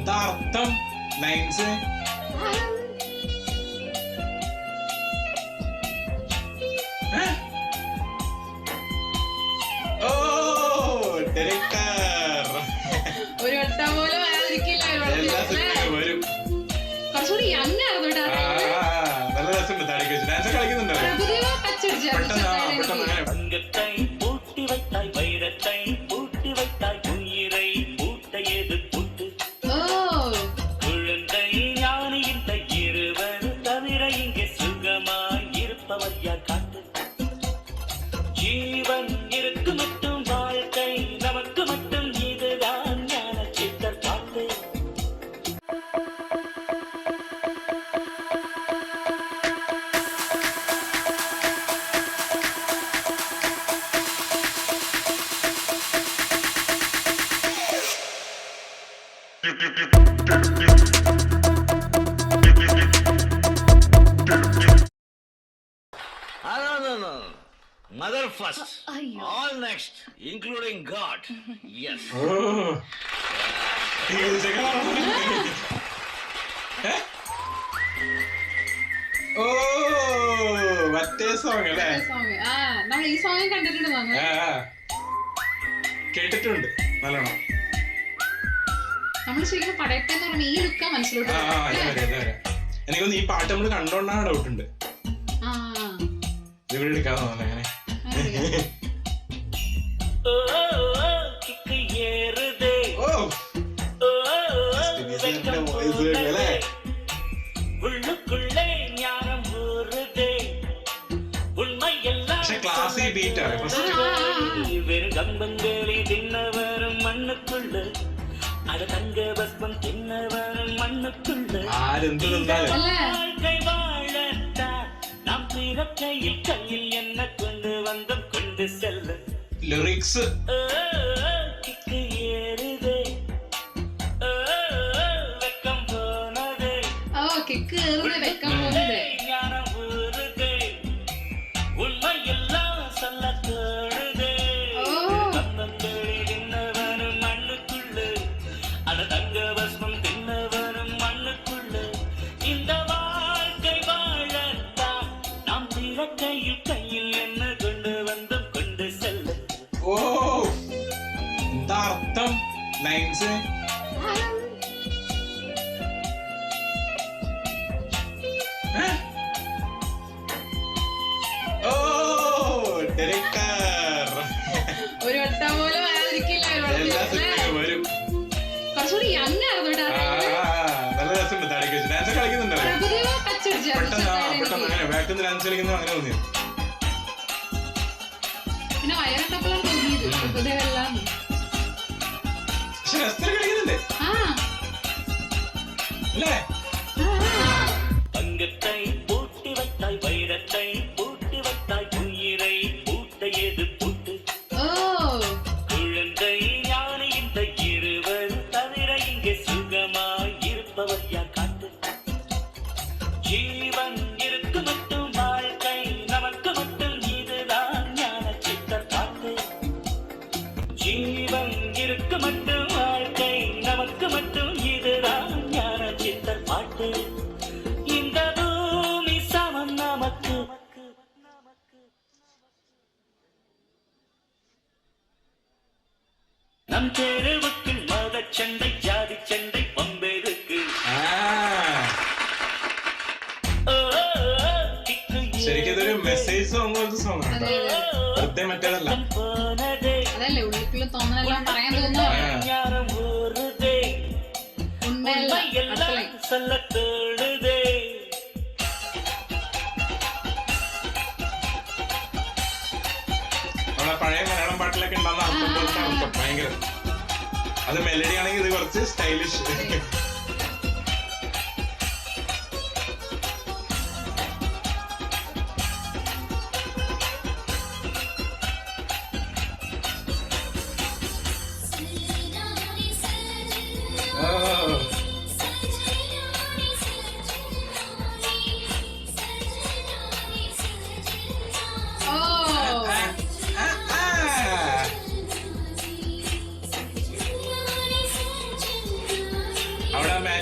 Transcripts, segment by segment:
എന്താ അർത്ഥം ലൈൻസ്? ഓ ഡയറക്ടർ ഒരു വട്ടം പോലെ വരാതിരിക്കില്ല. എല്ലാ സിനിമയിലും വരും. കുറച്ചുകൂടി യങ് ആയിരുന്നു കേട്ടോ. നല്ല രസമുണ്ട്. താടിക്ക് വെച്ച് ഡാൻസ് കളിക്കുന്നുണ്ടോ? പ്രഭുദേവ ടച്ച് അടിച്ചു. പെട്ടെന്ന് അങ്ങനെ ജീവൻ ഇருக்கு மட்டும் வாழ்க்கை நமக்கு மட்டும் இதுதான் ஞான சித்தர் பாட்டு. No. Mother first, all next, including God. Yes. ഓ മറ്റേ സോങ് അല്ലേ? നമ്മൾ ഈ സോങ് കണ്ടിട്ടുണ്ട്, കേട്ടിട്ടുണ്ട് നല്ലോണം. നമ്മൾ ശരിക്കും പടയട്ടെന്ന് പറഞ്ഞ ഈ ലുക്കാ മനസ്സിലോട്ട്. എനിക്കൊന്ന് ഈ പാട്ട് നമ്മള് കണ്ടോണ്ടാണ് ഡൗട്ട് ഉണ്ട്. ഇവിടെ എടുക്കാതെ അങ്ങനെ ക്ലാസ്സി ബീറ്റാണ്. கம்பங்களி தின்னவரும் மண்ணுக்குள்ள அட தங்க பஸ்பம் தின்னவரும் மண்ணுக்குள்ள ആരെന്ത് തിന്നാലും வாழ்க்கை வாழட்டா நாம் பிறக்கையில் கையில் என்ன கொண்டு வந்தோம் கொண்டு செல்ல ലിറിക്സ് கிக்கு ஏறுதே வெக்கம் போனதே കിക്ക് ഏറുന്നത് വെക്കാൻ പോകുന്നത്. ஞானம் ஊறுதே உண்மை எல்லாம் சொல்ல தோணுதே கம்பங்களி தின்னவரும் மண்ணுக்குள்ள அட தங்க பஸ்மம் தின்னவரும் மண்ணுக்குள்ள இந்த வாழ்க்கை வாழத்தான் நாம் பிறக்கையில் கையில் என்ன கொண்டு வந்தோம் கொண்டு செல்ல. ഓ എന്താ അർത്ഥം ലൈൻസ്? ഓ ഡയറക്ടർ ഒരു വട്ടം പോലെ വരാതിരിക്കില്ല. എല്ലാ സിനിമയിലും വരും. കുറച്ചുകൂടി യങ് ആയിരുന്നു കേട്ടോ. നല്ല രസമുണ്ട്. താടിക്ക് വെച്ച് ഡാൻസ് കളിക്കുന്നുണ്ടോ? പ്രഭുദേവ ടച്ച് അടിച്ചു. പെട്ടെന്ന് അങ്ങനെ ബാക്കിൽ നിന്ന് ഡാൻസ് കളിക്കുന്നത് അങ്ങനെ തോന്നിയത്. പിന്നെ വയറിട്ടപ്പോഴാണ് തോന്നിയത് പ്രഭുദേവ എല്ലാം. പക്ഷെ രസത്തിൽ കളിക്കുന്നുണ്ട് അല്ലേ? தங்கத்தை பூட்டி வைத்தாய் வைரத்தை பூட்டி வைத்தாய் உயிரை பூட்டையது பூட்டு குழந்தை ஞானி இந்த இருவர் தவிர இங்கே சுகமாய் இருப்பவர் யார் காட்டு ஜீவன் இருக்கு மட்டும் வாழ்க்கை நமக்கு மட்டும் இதுதான் ஞான சித்தர் பாட்டு ஜீவன் இருக்கு மட்டும் வாழ்க்கை நமக்கு மட்டும் இதுதான் ஞான சித்தர் பாட்டு இந்த பூமி சமம் நமக்கு நம் தெருவுக்கு மதச்சண்டை ஜாதி சண்டை பம்பெருக்கு ശരിക്കും ഇതൊരു മെസ്സേജ് സോങ് പോലത്തെ സോങ് ആണ്. വെറുതെ മറ്റേതല്ല. അതല്ലേ ഉള്ളിക്കുള്ള തോന്നലെല്ലാം പറയാൻ തോന്നുന്നു. ഉണ്മയല്ല അടുക്കള சொல்ல தோடுதே നമ്മളെ പഴയ മലയാളം പാട്ടിലൊക്കെ ഉണ്ടാകുന്ന അർത്ഥം പോലത്തെ അർത്ഥം ഭയങ്കര. അത് മെലഡി ആണെങ്കിൽ ഇത് കുറച്ച് സ്റ്റൈലിഷ്.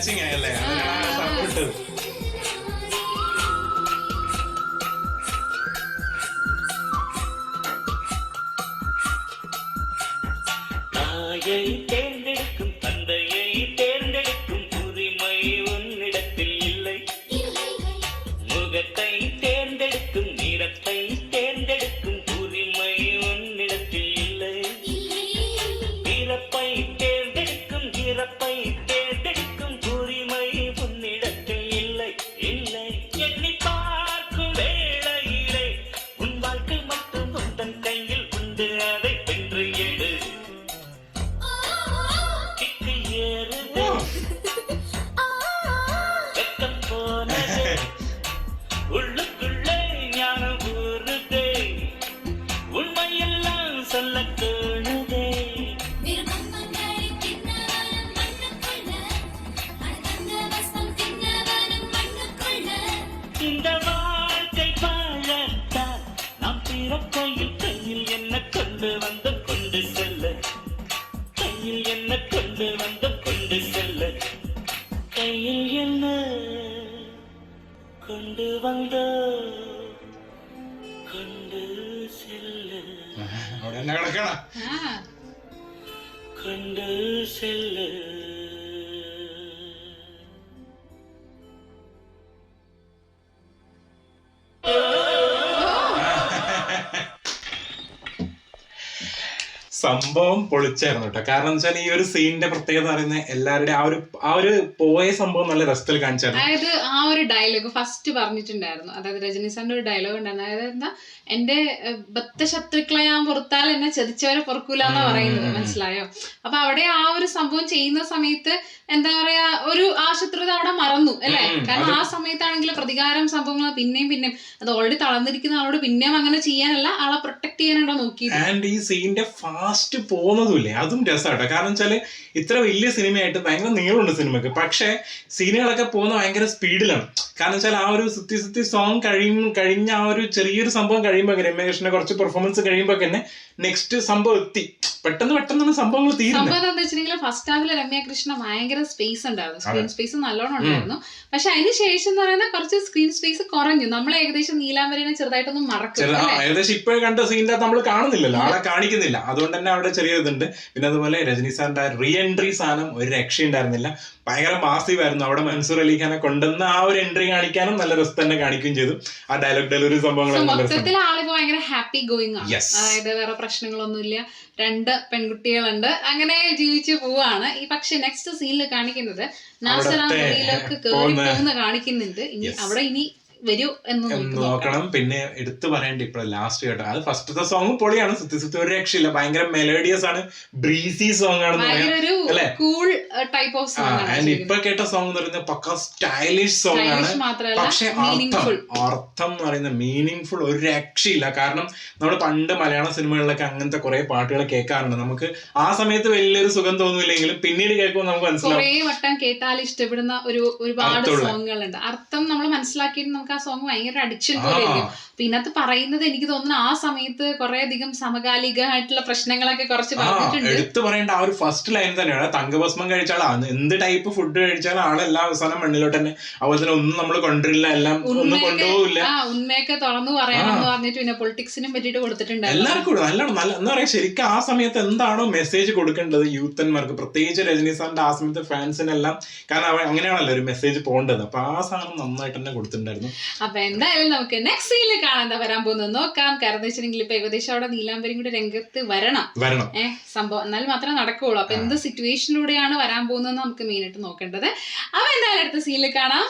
മാച്ചിങ് ആയല്ലേ, അതിനാണ് സപ്പോർട്ട്. தாயை தேர்ந்தெடுக்கும் தந்தையை தேர்ந்தெடுக்கும் உரிமை உன்னிடத்தில் இல்லை. முகத்தை தேர்ந்தெடுக்கும் நிறத்தை தேர்ந்தெடுக்கும் உரிமை உன்னிடத்தில் இல்லை. பிறப்பை தேர்ந்தெடுக்கும் இறப்பை தேர்ந்தெடுக்கும் உரிமை உன்னிடத்தில் இல்லை. இல்லை எண்ணி பார்க்கும் வேளையிலே உன் வாழ்க்கை மட்டும் உந்தன் கையில் உண்டு, அதை வென்று எடு. கிக்கு ஏறுது வெக்கம் போனது, உள்ளுக்குள்ளே ஞானம் ஊறுதே, உண்மையெல்லாம் சொல்ல தோணுதே. இந்த வாழ்க்கை வாழத்தான் நாம் பிறக்கையில் கையில் என்ன கொண்டு வந்து கொண்டு செல்ல, கையில் என்ன கொண்டு வந்து கொண்டு செல்ல, கையில் என்ன கொண்டு வந்த கொண்டு செல்ல, അവിടെ തന്നെ കിടക്കണ. கொண்டு செல்ல. സംഭവം പൊളിച്ചായിരുന്നു കേട്ടോ. കാരണം വെച്ചാൽ ഈ ഒരു സീനിന്റെ പ്രത്യേകത പറയുന്നത് എല്ലാവരുടെയും ആ ഒരു പോയ സംഭവം നല്ല രസത്തിൽ കാണിച്ചായിരുന്നു. അതായത് ആ ഒരു ഡയലോഗ് ഫസ്റ്റ് പറഞ്ഞിട്ടുണ്ടായിരുന്നു, അതായത് രജനി സാറിന്റെ ഒരു ഡയലോഗ് ഉണ്ടായിരുന്നു, അതായത് എന്താ, എന്റെ ബദ്ധശത്രുക്കളെ ഞാൻ പുറത്താൽ എന്നെ ചതിച്ചവരെ പൊറുക്കൂല എന്നാ പറയുന്നത്, മനസ്സിലായോ? അപ്പൊ അവിടെ ആ ഒരു സംഭവം ചെയ്യുന്ന സമയത്ത് എന്താ പറയാ, ഒരു ആ ശത്രുത അവിടെ മറന്നു അല്ലെ. കാരണം ആ സമയത്താണെങ്കിൽ പ്രതികാരം സംഭവങ്ങൾ പിന്നെയും അത് ഓൾറെഡി തളർന്നിരിക്കുന്ന ആളോട് പിന്നെയും അങ്ങനെ ചെയ്യാനല്ല, ആളെ പ്രൊട്ടക്ട് ചെയ്യാനാണോ നോക്കിയത്. ആൻഡ് ഈ സീനിന്റെ ഫാസ്റ്റ് പോകുന്നതുമില്ലേ, അതും രസമാട്ടോ. കാരണം വെച്ചാല് ഇത്ര വലിയ സിനിമയായിട്ട് ഭയങ്കര നീളമുണ്ട് സിനിമക്ക്, പക്ഷെ സീനുകളൊക്കെ പോകുന്ന ഭയങ്കര സ്പീഡിലാണ്. കാരണം വെച്ചാൽ ആ ഒരു സുത്തി സോങ് കഴിഞ്ഞ ആ ഒരു ചെറിയൊരു സംഭവം കഴിയുമ്പോൾ രമ്യകൃഷ്ണന്റെ കുറച്ച് പെർഫോമൻസ് കഴിയുമ്പോൾ തന്നെ നെക്സ്റ്റ് സംഭവം എത്തി. പെട്ടെന്ന് സംഭവങ്ങൾ തീരുന്നത്. സംഭവം എന്താ വെച്ചിട്ടുണ്ടെങ്കിൽ ഫസ്റ്റ് ഹാഫിൽ രമ്യകൃഷ്ണ ഭയങ്കര സ്പേസ് ഉണ്ടായിരുന്നു, സ്ക്രീൻ സ്പേസ് നല്ലോണം ഉണ്ടായിരുന്നു. പക്ഷെ അതിന് ശേഷം എന്ന് പറയുന്നത് കുറച്ച് സ്ക്രീൻ സ്പേസ് കുറഞ്ഞു. നമ്മൾ ഏകദേശം നീലാംബരിനെ ചെറുതായിട്ടൊന്നും മറക്കും. ഏകദേശം ഇപ്പോഴും കണ്ട സീനിന്റെ നമ്മൾ കാണുന്നില്ലല്ലോ, ആളെ കാണിക്കുന്നില്ല. അതുകൊണ്ട് തന്നെ അവിടെ ചെറിയ ഇതുണ്ട്. പിന്നെ അതുപോലെ രജനി സാറിന്റെ റീ എൻട്രി സാധനം ഒരു രക്ഷയുണ്ടായിരുന്നില്ല, ഭയങ്കര മാസീവ് ആയിരുന്നു. അവിടെ മൻസൂർ അലിഖാനെ കൊണ്ടുവന്ന ആ ഒരു എൻട്രി കാണിക്കാനും നല്ല രസം തന്നെ കാണിക്കുകയും ചെയ്തു. ആ ഡയലോഗ് ഡെലിവറി സംഭവങ്ങളൊക്കെ മൊത്തത്തിൽ ആളിപ്പോ ഭയങ്കര ഹാപ്പി ഗോയിങ് ആണ്. അതായത് വേറെ പ്രശ്നങ്ങളൊന്നുമില്ല, 2 പെൺകുട്ടികളുണ്ട്, അങ്ങനെ ജീവിച്ചു പോവാണ്. ഈ പക്ഷെ നെക്സ്റ്റ് സീനിൽ കാണിക്കുന്നത് നാസറിലേക്ക് കേറി പോകുന്ന കാണിക്കുന്നുണ്ട്. ഇനി വരൂ എന്ന് നോക്കണം. പിന്നെ എടുത്തു പറയേണ്ട ഇപ്പൊ ലാസ്റ്റ് കേട്ടോ, അത് ഫസ്റ്റത്തെ സോങ് പൊളിയാണ്, സുത്തി ഒരു രക്ഷയില്ല, ഭയങ്കര മെലോഡിയസ് ആണ്, ബ്രീസി സോങ് ആണ്. ആൻഡ് ഇപ്പൊ കേട്ട സോങ് എന്ന് പറയുന്നത് പക്ക സ്റ്റൈലിഷ് സോങ് ആണ്. പക്ഷെ അർത്ഥം എന്ന് പറയുന്ന മീനിങ് ഫുൾ ഒരു രക്ഷയില്ല. കാരണം നമ്മൾ പണ്ട് മലയാള സിനിമകളിലൊക്കെ അങ്ങനത്തെ കുറെ പാട്ടുകൾ കേൾക്കാറുണ്ട്. നമുക്ക് ആ സമയത്ത് വലിയൊരു സുഖം തോന്നില്ലെങ്കിലും പിന്നീട് കേൾക്കുമ്പോൾ നമുക്ക് മനസ്സിലാവും, കുറെ വട്ടം കേട്ടാൽ ഇഷ്ടപ്പെടുന്ന ഒരുപാട് സോങ്ങുകളുണ്ട്. അർത്ഥം നമ്മൾ മനസ്സിലാക്കിയിട്ട് നമുക്ക് ആ സോങ് ഭയങ്കര അഡിക്ഷൻ പോലെ ഇരിക്കും. പിന്നത്ത് പറയുന്നത് എനിക്ക് തോന്നുന്നു ആ സമയത്ത് കുറെ അധികം സമകാലികമായിട്ടുള്ള പ്രശ്നങ്ങളൊക്കെ കുറച്ച് പറഞ്ഞിട്ടുണ്ട്. എടുത്തു പറയേണ്ട ആ ഒരു ഫസ്റ്റ് ലൈൻ തന്നെയാണ്, തങ്കഭസ്മം കഴിച്ചാൽ എന്ത് ടൈപ്പ് ഫുഡ് കഴിച്ചാലും ആളെല്ലാം അവസാനം മണ്ണിലോട്ട് തന്നെ. അതുപോലെ തന്നെ ഒന്നും നമ്മൾ കൊണ്ടുവരില്ല, എല്ലാം ഒന്നും കൊണ്ടുപോകില്ല. ഉണ്മയൊക്കെ തുറന്നു പറയാമെന്ന് പറഞ്ഞിട്ട് പിന്നെ പൊളിറ്റിക്സിനും പറ്റിയിട്ട് കൊടുത്തിട്ടുണ്ട്. എല്ലാവർക്കും നല്ല എന്താ പറയാ, ശരിക്കും ആ സമയത്ത് എന്താണോ മെസ്സേജ് കൊടുക്കേണ്ടത് യൂത്തന്മാർക്ക്, പ്രത്യേകിച്ച് രജനി സാറിന്റെ ആ സമയത്ത് ഫാൻസിനെല്ലാം, കാരണം അങ്ങനെയാണല്ലോ ഒരു മെസ്സേജ് പോകേണ്ടത്. അപ്പൊ ആ സാധനം നന്നായിട്ട് തന്നെ കൊടുത്തിട്ടുണ്ടായിരുന്നു. അപ്പൊ എന്തായാലും നമുക്ക് നെക്സ്റ്റ് സീനിൽ കാണാൻ എന്താ വരാൻ പോകുന്നത് നോക്കാം. കാരണം വെച്ചിട്ടുണ്ടെങ്കിൽ ഇപ്പൊ ഏകദേശം അവിടെ നീലാംബരിയും കൂടെ രംഗത്ത് വരണം സംഭവം, എന്നാൽ മാത്രമേ നടക്കുകയുള്ളൂ. അപ്പൊ എന്ത് സിറ്റുവേഷനിലൂടെയാണ് വരാൻ പോകുന്നത് നമുക്ക് മെയിൻ ആയിട്ട് നോക്കേണ്ടത്. അപ്പൊ എന്തായാലും അടുത്ത സീനിൽ കാണാം.